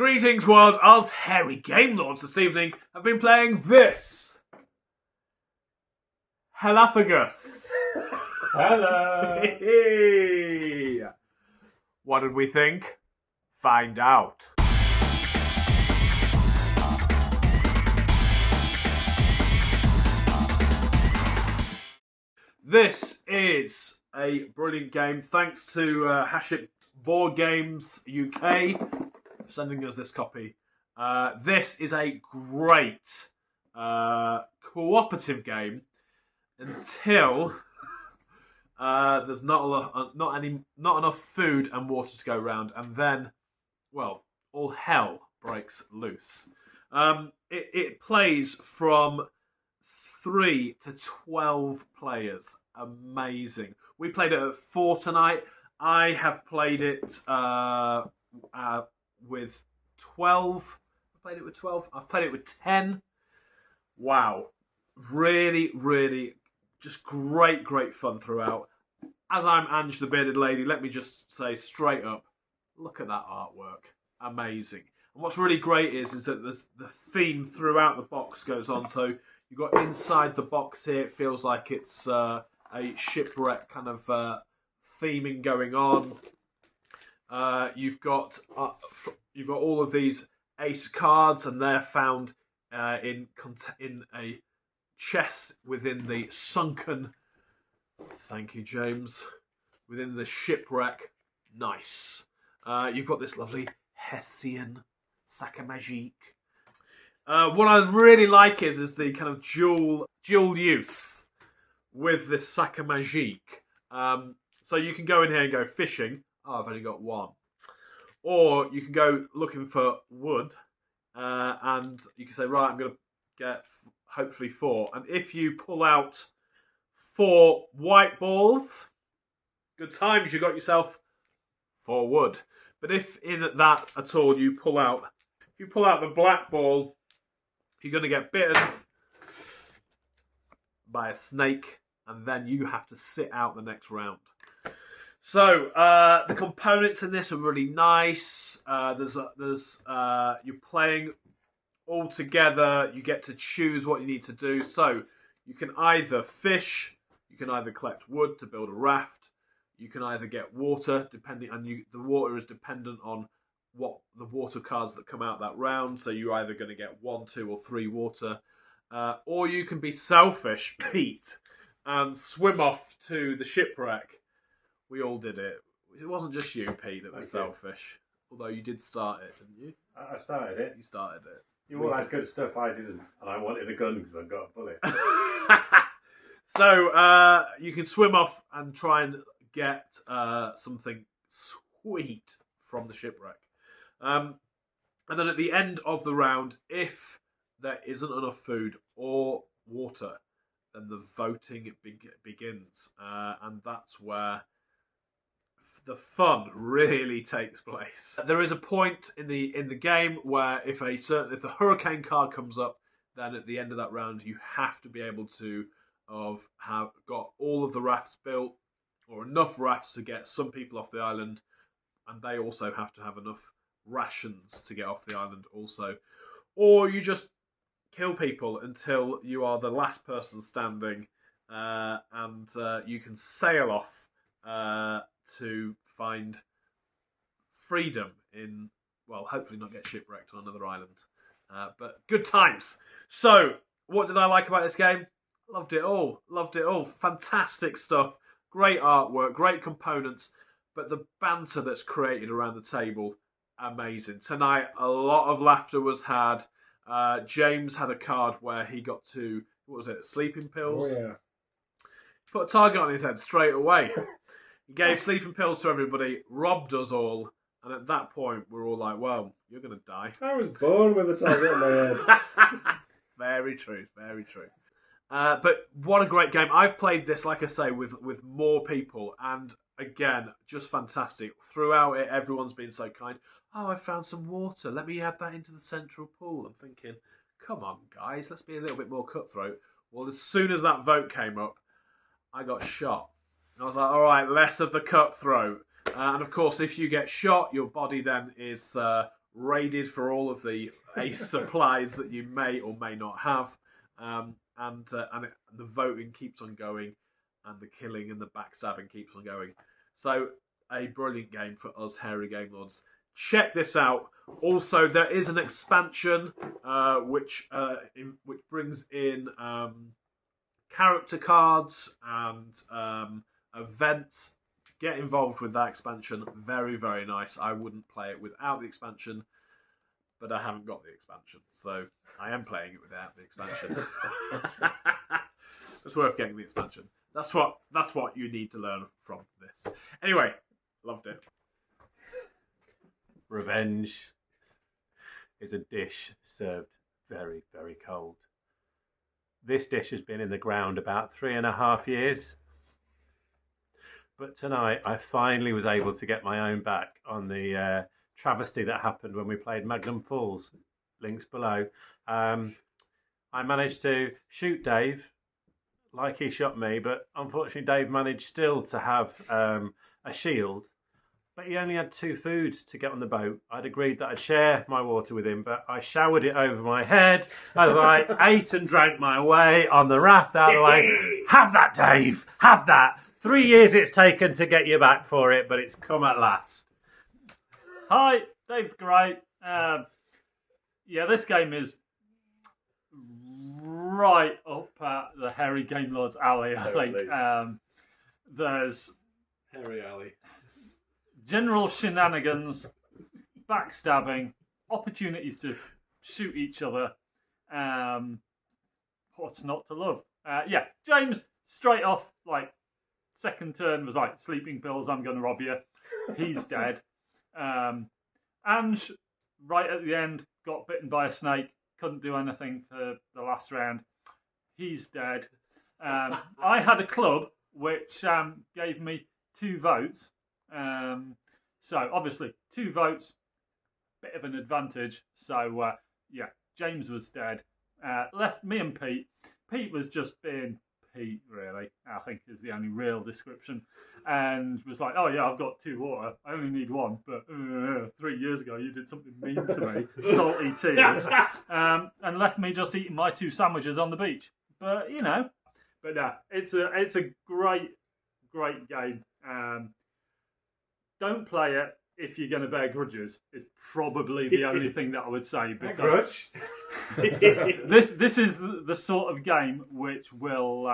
Greetings world, us hairy game lords this evening have been playing this. Hellapagos. Hello. What did we think? Find out. This is a brilliant game. Thanks to Hachette Board Games UK for sending us this copy. This is a great cooperative game until there's not enough food and water to go around, and then, well, all hell breaks loose. It plays from 3 to 12 players. Amazing. We played it at 4 tonight. I have played it with 12. I played it with 12. I've played it with 10. Wow. Really, really, just great fun throughout. As I'm Ange the Bearded Lady, let me just say straight up, look at that artwork. Amazing. And what's really great is that the theme throughout the box goes on. So you've got inside the box here, it feels like it's a shipwreck kind of theming going on. You've got all of these ace cards, and they're found in a chest within the sunken. Thank you, James. Within the shipwreck. Nice. You've got this lovely Hessian sac magique. What I really like is the kind of dual use with this sac magique. So you can go in here and go fishing. Oh, I've only got one. Or you can go looking for wood, and you can say, right, I'm going to get hopefully 4. And if you pull out 4 white balls, good times, you got yourself 4 wood. But if in that at all you pull out the black ball, you're going to get bitten by a snake, and then you have to sit out the next round. So the components in this are really nice. You're playing all together. You get to choose what you need to do. So you can either fish, you can either collect wood to build a raft, you can either get water, the water is dependent on what the water cards that come out that round. So you're either going to get 1, 2, or 3 water, or you can be selfish, Pete, and swim off to the shipwreck. We all did it. It wasn't just you, Pete, that was selfish. Although you did start it, didn't you? I started it. You started it. You all had good stuff, I didn't. And I wanted a gun because I've got a bullet. So you can swim off and try and get something sweet from the shipwreck. And then at the end of the round, if there isn't enough food or water, then the voting begins. And that's where the fun really takes place. There is a point in the game where if the hurricane card comes up, then at the end of that round you have to be able to have got all of the rafts built, or enough rafts to get some people off the island, and they also have to have enough rations to get off the island also. Or you just kill people until you are the last person standing, and you can sail off to find freedom in, well, hopefully not get shipwrecked on another island. But good times. So, what did I like about this game? Loved it all. Fantastic stuff. Great artwork, great components. But the banter that's created around the table, amazing. Tonight, a lot of laughter was had. James had a card where he got to, what was it, sleeping pills? Oh, yeah. Put a target on his head straight away. He gave sleeping pills to everybody, robbed us all, and at that point, we're all like, well, you're going to die. I was born with a target on my head. Very true. But what a great game. I've played this, like I say, with more people, and again, just fantastic. Throughout it, everyone's been so kind. Oh, I found some water. Let me add that into the central pool. I'm thinking, come on, guys, let's be a little bit more cutthroat. Well, as soon as that vote came up, I got shot. And I was like, all right, less of the cutthroat. And of course, if you get shot, your body then is raided for all of the ace supplies that you may or may not have, and the voting keeps on going, and the killing and the backstabbing keeps on going. So a brilliant game for us hairy game lords. Check this out. Also, there is an expansion which brings in character cards and events. Get involved with that expansion. Very, very nice. I wouldn't play it without the expansion, but I haven't got the expansion, so I am playing it without the expansion. It's worth getting the expansion. That's what you need to learn from this. Anyway, loved it. Revenge is a dish served very, very cold. This dish has been in the ground about 3.5 years. But tonight I finally was able to get my own back on the travesty that happened when we played Magnum Falls. Links below. I managed to shoot Dave like he shot me, but unfortunately Dave managed still to have a shield. But he only had 2 food to get on the boat. I'd agreed that I'd share my water with him, but I showered it over my head as I ate and drank my way on the raft out of the way. Have that, Dave! Have that! 3 years it's taken to get you back for it, but it's come at last. Hi, Dave Gray. Yeah, this game is right up at the Hairy Game Lord's alley, I think. There's Hairy alley. general shenanigans, backstabbing, opportunities to shoot each other. What's not to love? Yeah, James, straight off, like, second turn was like, sleeping pills, I'm going to rob you. He's dead. Ange, right at the end, got bitten by a snake, couldn't do anything for the last round. He's dead. I had a club which gave me 2 votes. So obviously 2 votes, bit of an advantage. So yeah, James was dead. Left me and Pete. Pete was just being Pete, really, I think is the only real description. And was like, oh yeah, I've got 2 water. I only need 1, but 3 years ago you did something mean to me. Salty tears. And left me just eating my 2 sandwiches on the beach. But, you know, but no, it's a great game. Don't play it if you're going to bear grudges. It's probably the only thing that I would say. Because this is the sort of game which will,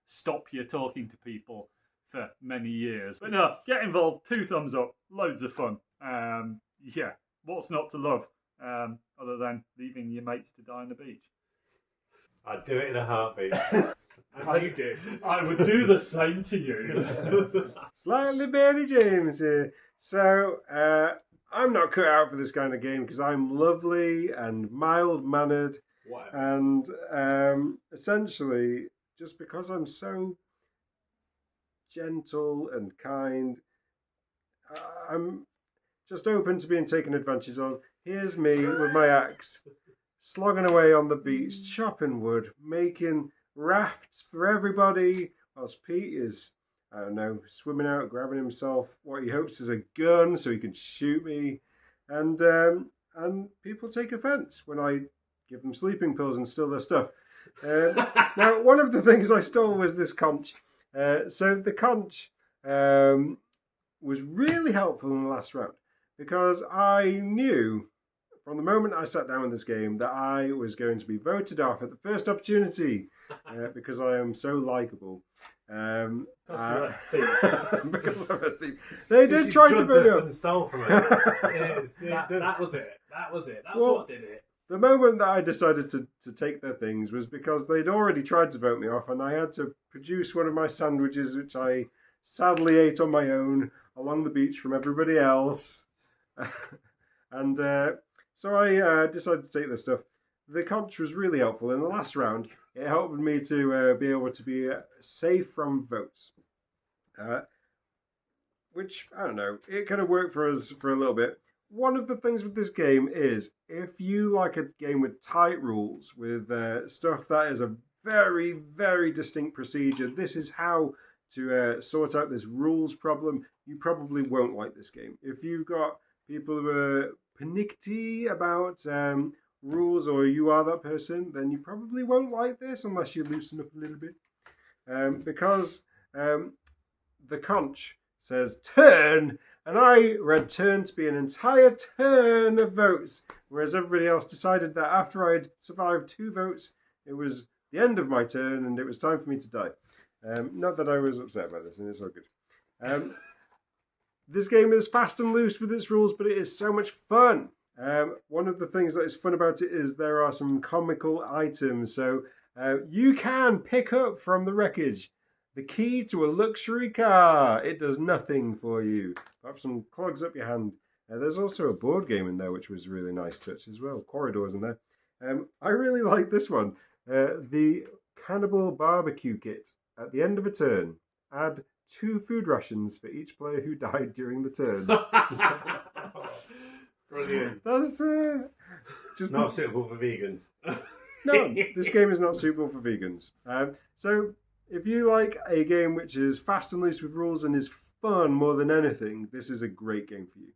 stop you talking to people for many years. But no, get involved. 2 thumbs up. Loads of fun. Yeah, what's not to love other than leaving your mates to die on the beach? I'd do it in a heartbeat. And you did. I would do the same to you. Slightly Bailey James here. So, I'm not cut out for this kind of game because I'm lovely and mild-mannered. Whatever. And essentially, just because I'm so gentle and kind, I'm just open to being taken advantage of. Here's me with my axe, slogging away on the beach, chopping wood, making rafts for everybody, whilst Pete is, I don't know, swimming out, grabbing himself what he hopes is a gun so he can shoot me. And people take offence when I give them sleeping pills and steal their stuff. Now, one of the things I stole was this conch. So the conch was really helpful in the last round because I knew from the moment I sat down in this game that I was going to be voted off at the first opportunity because I am so likeable. Because you're a thief. Because I'm a thief. They did try to vote me off. And stole from us. That was it. That's Well, what did it. The moment that I decided to take their things was because they'd already tried to vote me off, and I had to produce one of my sandwiches, which I sadly ate on my own along the beach from everybody else. And so I decided to take this stuff. The conch was really helpful. In the last round, it helped me to be able to be safe from votes. Which, I don't know, it kind of worked for us for a little bit. One of the things with this game is, if you like a game with tight rules, with stuff that is a very, very distinct procedure, this is how to sort out this rules problem, you probably won't like this game. If you've got people who are panicky about rules, or you are that person, then you probably won't like this unless you loosen up a little bit. Because the conch says turn, and I read turn to be an entire turn of votes, whereas everybody else decided that after I'd survived 2 votes, it was the end of my turn and it was time for me to die. Not that I was upset about this, and it's all good. This game is fast and loose with its rules, but it is so much fun. One of the things that is fun about it is there are some comical items. So you can pick up from the wreckage the key to a luxury car. It does nothing for you, apart from some clogs up your hand. There's also a board game in there, which was a really nice touch as well. Corridors in there. I really like this one. The Cannibal Barbecue Kit. At the end of a turn, add 2 food rations for each player who died during the turn. Brilliant. That's just Not suitable for vegans. No, this game is not suitable for vegans. So, if you like a game which is fast and loose with rules and is fun more than anything, this is a great game for you.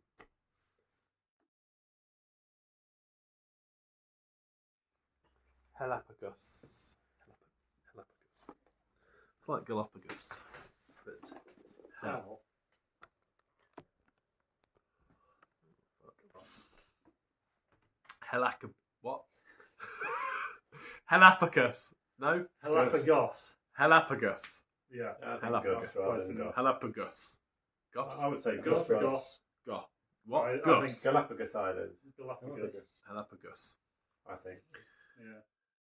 Hellapagos. It's like Galapagos. But hell. What? Hellapagos. No? Hellapagos. Hellapagos. Yeah. Hellapagos rather than Goss. Hellapagos. Goss? I would say Goss. Goss. Goss. Go. What? I Goss. think Galapagos Islands. Galapagos. Hellapagos. I think. Yeah.